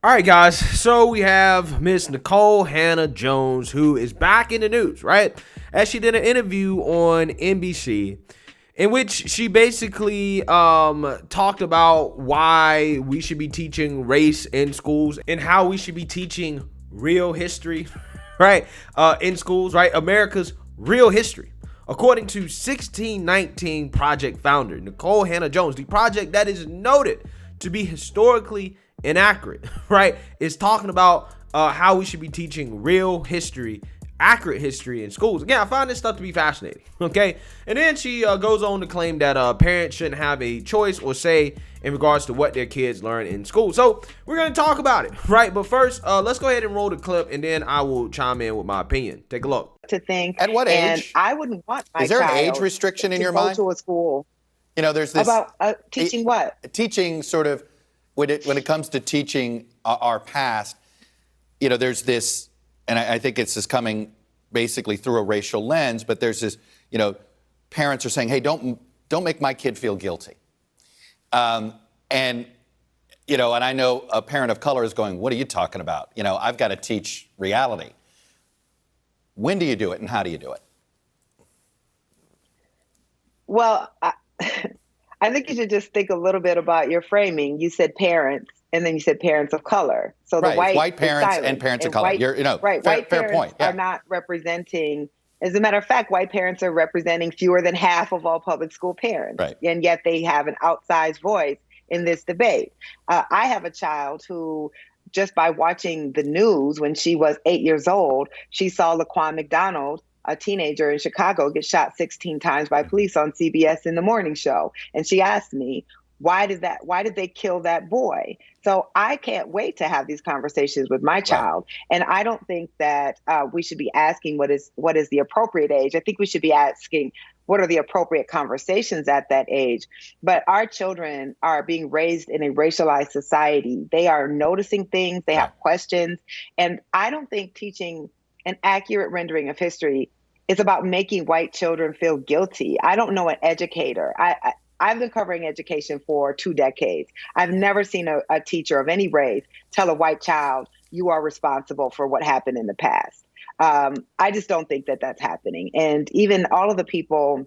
All right, guys. So we have Miss Nikole Hannah-Jones, who is back in the news, right? As she did an interview on NBC, in which she basically talked about why we should be teaching race in schools and how we should be teaching real history, right? In schools, right? America's real history. According to 1619 Project founder Nikole Hannah-Jones, the project that is noted to be historically inaccurate, right, is talking about how we should be teaching real history, accurate history in schools. Again, I find this stuff to be fascinating, okay? And then she goes on to claim that parents shouldn't have a choice or say in regards to what their kids learn in school. So we're going to talk about it, right? But first, let's go ahead and roll the clip, and then I will chime in with my opinion. Take a look. To think. At what age? And I wouldn't want my Is there an child age restriction in to your go mind? to a school You know, there's this about teaching what? teaching sort of when it comes to teaching our past. You know, there's this, and I think it's just coming basically through a racial lens. But there's this, you know, parents are saying, "Hey, don't make my kid feel guilty," and you know, and I know a parent of color is going, "What are you talking about? You know, I've got to teach reality." When do you do it, and how do you do it? Well, I think you should just think a little bit about your framing. You said parents, and then you said parents of color. So the Right, white is parents silent. and parents of color. White, right, fair, white fair parents point. Yeah. are not representing. As a matter of fact, white parents are representing fewer than half of all public school parents, Right. and yet they have an outsized voice in this debate. I have a child who, just by watching the news when she was 8 years old, she saw Laquan McDonald, a teenager in Chicago, get shot 16 times by police on CBS in the morning show. And she asked me, why did they kill that boy? So I can't wait to have these conversations with my child. And I don't think that we should be asking what is the appropriate age. I think we should be asking what are the appropriate conversations at that age. But our children are being raised in a racialized society. They are noticing things, they have questions. And I don't think teaching an accurate rendering of history is about making white children feel guilty. I don't know an educator. I've been covering education for 2 decades. I've never seen a teacher of any race tell a white child, you are responsible for what happened in the past. I just don't think that that's happening. And even all of the people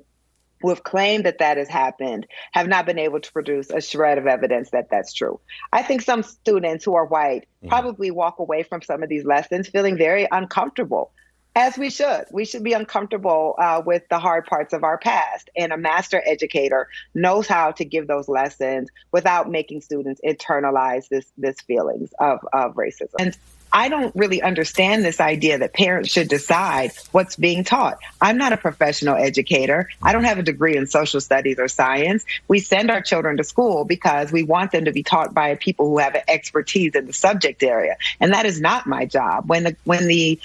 who have claimed that that has happened have not been able to produce a shred of evidence that that's true. I think some students who are white probably walk away from some of these lessons feeling very uncomfortable, as we should. We should be uncomfortable with the hard parts of our past. And a master educator knows how to give those lessons without making students internalize this feelings of racism. And I don't really understand this idea that parents should decide what's being taught. I'm not a professional educator. I don't have a degree in social studies or science. We send our children to school because we want them to be taught by people who have an expertise in the subject area. And that is not my job. When the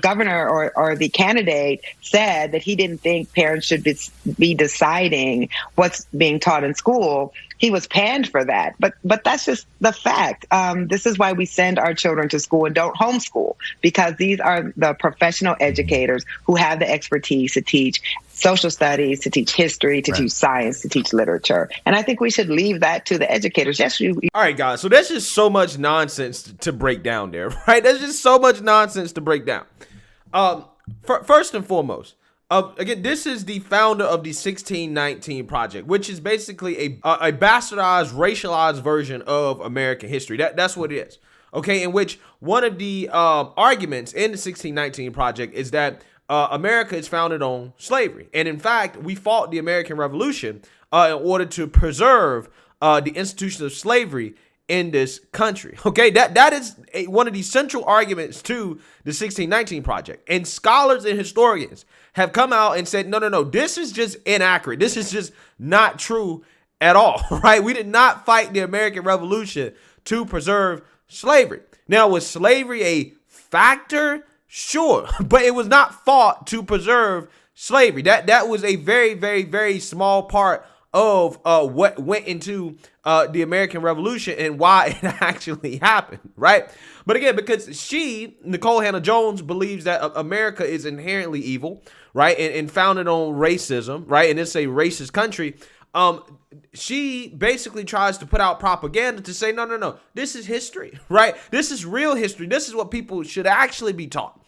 governor or the candidate said that he didn't think parents should be deciding what's being taught in school, he was panned for that. But that's just the fact. This is why we send our children to school and don't homeschool, because these are the professional educators who have the expertise to teach social studies, to teach history, to teach science, to teach literature. And I think we should leave that to the educators. Yes, All right, guys. So there's just so much nonsense to break down there, right? There's just so much nonsense to break down. First and foremost, again, this is the founder of the 1619 Project, which is basically a bastardized, racialized version of American history. That's what it is. Okay, in which one of the arguments in the 1619 Project is that America is founded on slavery. And in fact, we fought the American Revolution in order to preserve the institution of slavery in this country. Okay, that is one of the central arguments to the 1619 Project. And scholars and historians have come out and said, no, this is just inaccurate. This is just not true at all, right? We did not fight the American Revolution to preserve slavery. Now, was slavery a factor? Sure, but it was not fought to preserve slavery. That was a very, very, very small part of what went into the American Revolution and why it actually happened, right? But again, because Nikole Hannah-Jones, believes that America is inherently evil, right, and founded on racism, right, and it's a racist country, she basically tries to put out propaganda to say, no, this is history, right? This is real history. This is what people should actually be taught,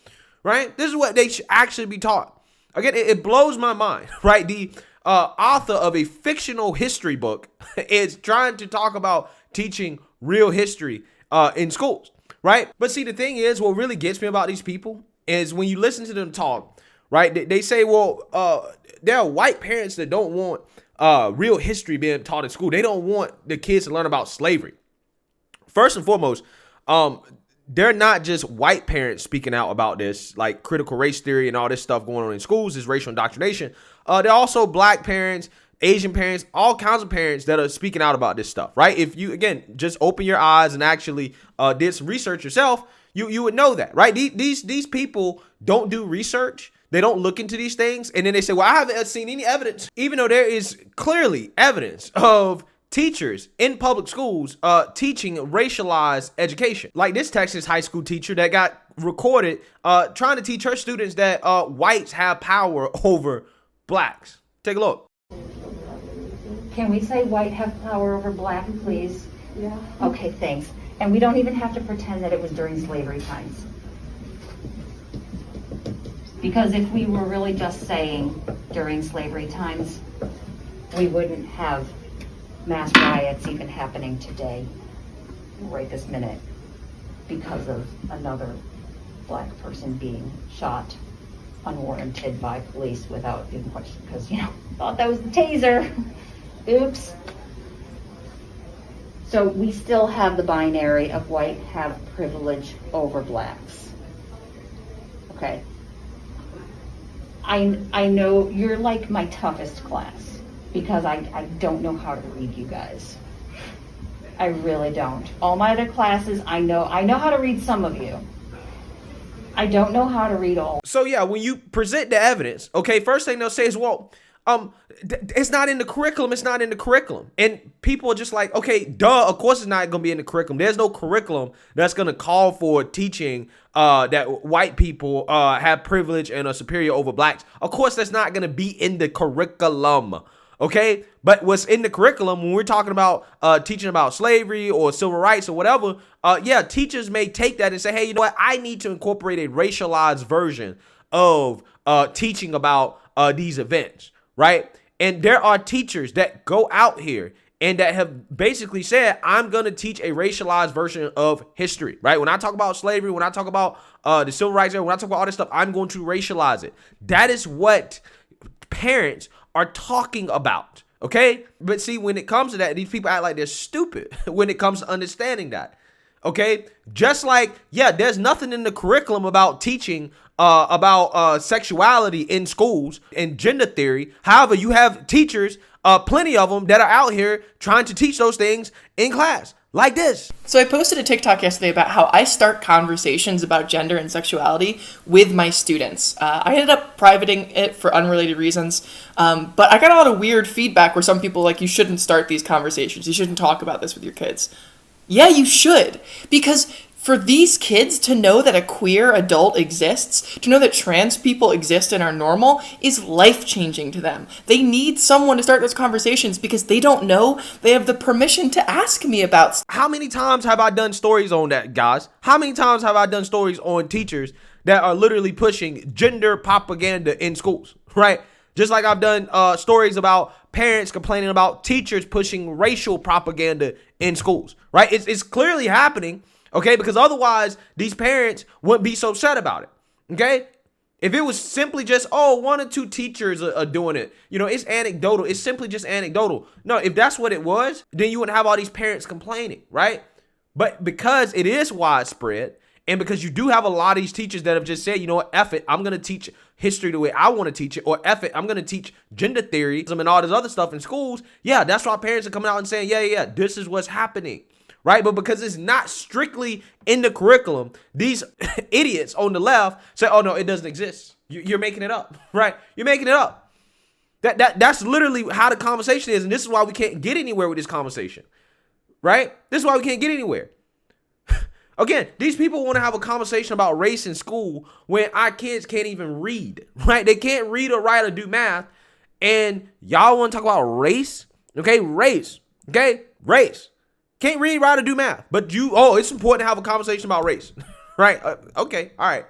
right? This is what they should actually be taught. Again, it blows my mind, right? The author of a fictional history book is trying to talk about teaching real history in schools, right? But see, the thing is, what really gets me about these people is when you listen to them talk, right? They say, well, there are white parents that don't want real history being taught in school. They don't want the kids to learn about slavery. First and foremost, they're not just white parents speaking out about this, like critical race theory and all this stuff going on in schools is racial indoctrination. They're also black parents, Asian parents, all kinds of parents that are speaking out about this stuff, right? If you, again, just open your eyes and actually did some research yourself, you would know that, right? These people don't do research. They don't look into these things. And then they say, well, I haven't seen any evidence, even though there is clearly evidence of teachers in public schools teaching racialized education. Like this Texas high school teacher that got recorded trying to teach her students that whites have power over blacks. Take a look. Can we say white have power over black, please? Yeah. Okay, thanks. And we don't even have to pretend that it was during slavery times. Because if we were really just saying during slavery times, we wouldn't have mass riots even happening today, right this minute, because of another black person being shot unwarranted by police without even question, because, thought that was the taser. Oops. So we still have the binary of white have privilege over blacks. Okay. I know you're like my toughest class because I don't know how to read you guys. I really don't. All my other classes, I know how to read some of you. I don't know how to read all. So yeah, when you present the evidence, okay, first thing they'll say is, well, it's not in the curriculum. It's not in the curriculum. And people are just like, okay, duh, of course it's not going to be in the curriculum. There's no curriculum that's going to call for teaching that white people have privilege and are superior over blacks. Of course, that's not going to be in the curriculum. Okay, but what's in the curriculum when we're talking about teaching about slavery or civil rights or whatever, yeah, teachers may take that and say, hey, you know what? I need to incorporate a racialized version of teaching about these events. Right. And there are teachers that go out here and that have basically said, I'm going to teach a racialized version of history. Right. When I talk about slavery, when I talk about the civil rights, when I talk about all this stuff, I'm going to racialize it. That is what parents are talking about. OK, but see, when it comes to that, these people act like they're stupid when it comes to understanding that. OK, just like, yeah, there's nothing in the curriculum about teaching about sexuality in schools and gender theory. However, you have teachers, plenty of them that are out here trying to teach those things in class like this. So I posted a TikTok yesterday about how I start conversations about gender and sexuality with my students. I ended up privating it for unrelated reasons, but I got a lot of weird feedback where some people like, you shouldn't start these conversations. You shouldn't talk about this with your kids. Yeah, you should, because for these kids to know that a queer adult exists, to know that trans people exist and are normal, is life-changing to them. They need someone to start those conversations because they don't know they have the permission to ask me about. How many times have I done stories on that, guys? How many times have I done stories on teachers that are literally pushing gender propaganda in schools, right? Just like I've done stories about parents complaining about teachers pushing racial propaganda in schools, right? It's clearly happening. Okay, because otherwise these parents wouldn't be so upset about it. Okay, if it was simply just, oh, one or two teachers are doing it, it's anecdotal. It's simply just anecdotal. No, if that's what it was, then you wouldn't have all these parents complaining, right? But because it is widespread, and because you do have a lot of these teachers that have just said, you know what, F it, I'm going to teach history the way I want to teach it, or F it, I'm going to teach gender theory and all this other stuff in schools. Yeah, that's why parents are coming out and saying, yeah, this is what's happening. Right. But because it's not strictly in the curriculum, these idiots on the left say, oh, no, it doesn't exist. You're making it up. Right. You're making it up. That's literally how the conversation is. And this is why we can't get anywhere with this conversation. Right. This is why we can't get anywhere. Again, these people want to have a conversation about race in school when our kids can't even read. Right. They can't read or write or do math. And y'all want to talk about race Okay, race. Okay, race. Can't read, write, or do math, but it's important to have a conversation about race, right? Okay, all right.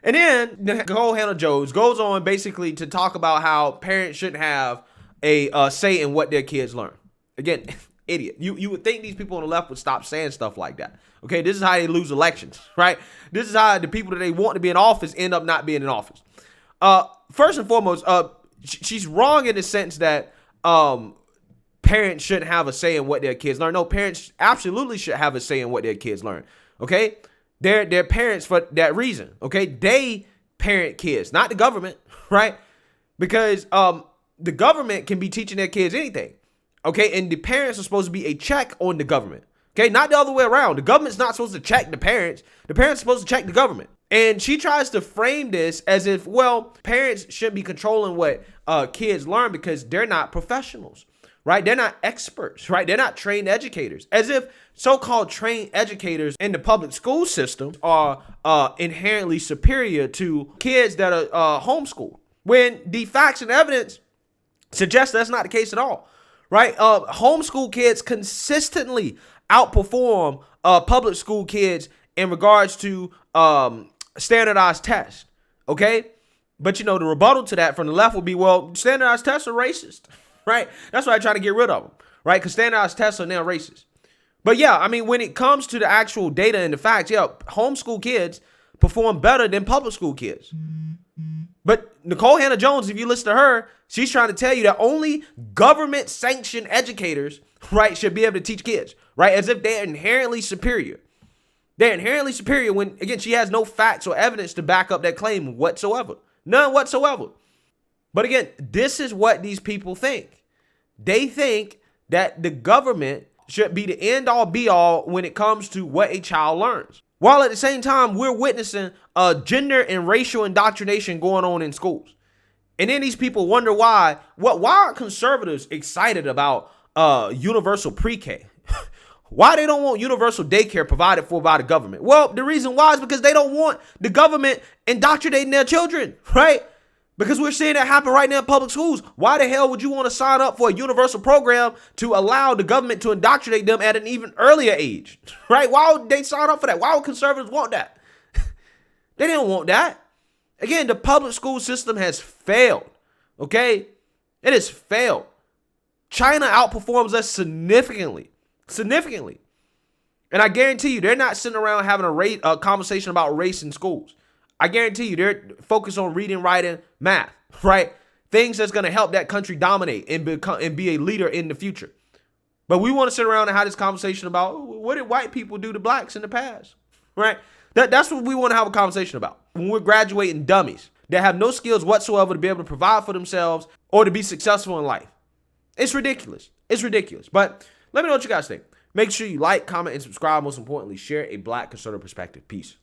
And then Nikole Hannah-Jones goes on basically to talk about how parents shouldn't have a say in what their kids learn. Again, idiot. You would think these people on the left would stop saying stuff like that. Okay, this is how they lose elections, right? This is how the people that they want to be in office end up not being in office. First and foremost, she's wrong in the sense that parents shouldn't have a say in what their kids learn. No, parents absolutely should have a say in what their kids learn. Okay, they're parents for that reason. Okay, they parent kids, not the government, right? Because the government can be teaching their kids anything. Okay, and the parents are supposed to be a check on the government. Okay, not the other way around. The government's not supposed to check the parents. The parents are supposed to check the government. And she tries to frame this as if, well, parents shouldn't be controlling what kids learn because they're not professionals, right? They're not experts, right? They're not trained educators. As if so-called trained educators in the public school system are inherently superior to kids that are homeschooled, when the facts and evidence suggest that's not the case at all, right? Homeschool kids consistently outperform public school kids in regards to standardized tests, okay? But, the rebuttal to that from the left will be, well, standardized tests are racist, right? That's why I try to get rid of them, right? Because standardized tests are now racist. But, yeah, I mean, when it comes to the actual data and the facts, yeah, homeschool kids perform better than public school kids. But Nikole Hannah-Jones, if you listen to her, she's trying to tell you that only government-sanctioned educators, right, should be able to teach kids, right? As if they're inherently superior. They're inherently superior when, again, she has no facts or evidence to back up that claim whatsoever. None whatsoever. But again, this is what these people think. They think that the government should be the end-all be-all when it comes to what a child learns. While at the same time, we're witnessing gender and racial indoctrination going on in schools. And then these people wonder why are conservatives excited about universal pre-K? Why they don't want universal daycare provided for by the government? Well, the reason why is because they don't want the government indoctrinating their children, right? Because we're seeing that happen right now in public schools. Why the hell would you want to sign up for a universal program to allow the government to indoctrinate them at an even earlier age, right? Why would they sign up for that? Why would conservatives want that? They don't want that. Again, the public school system has failed, okay? It has failed. China outperforms us significantly. And I guarantee you, they're not sitting around having a conversation about race in schools. I guarantee you, they're focused on reading, writing, math, right? Things that's going to help that country dominate and be a leader in the future. But we want to sit around and have this conversation about what did white people do to blacks in the past, right? That's what we want to have a conversation about when we're graduating dummies that have no skills whatsoever to be able to provide for themselves or to be successful in life. It's ridiculous. It's ridiculous. But let me know what you guys think. Make sure you like, comment, and subscribe. Most importantly, share a Black conservative perspective. Peace.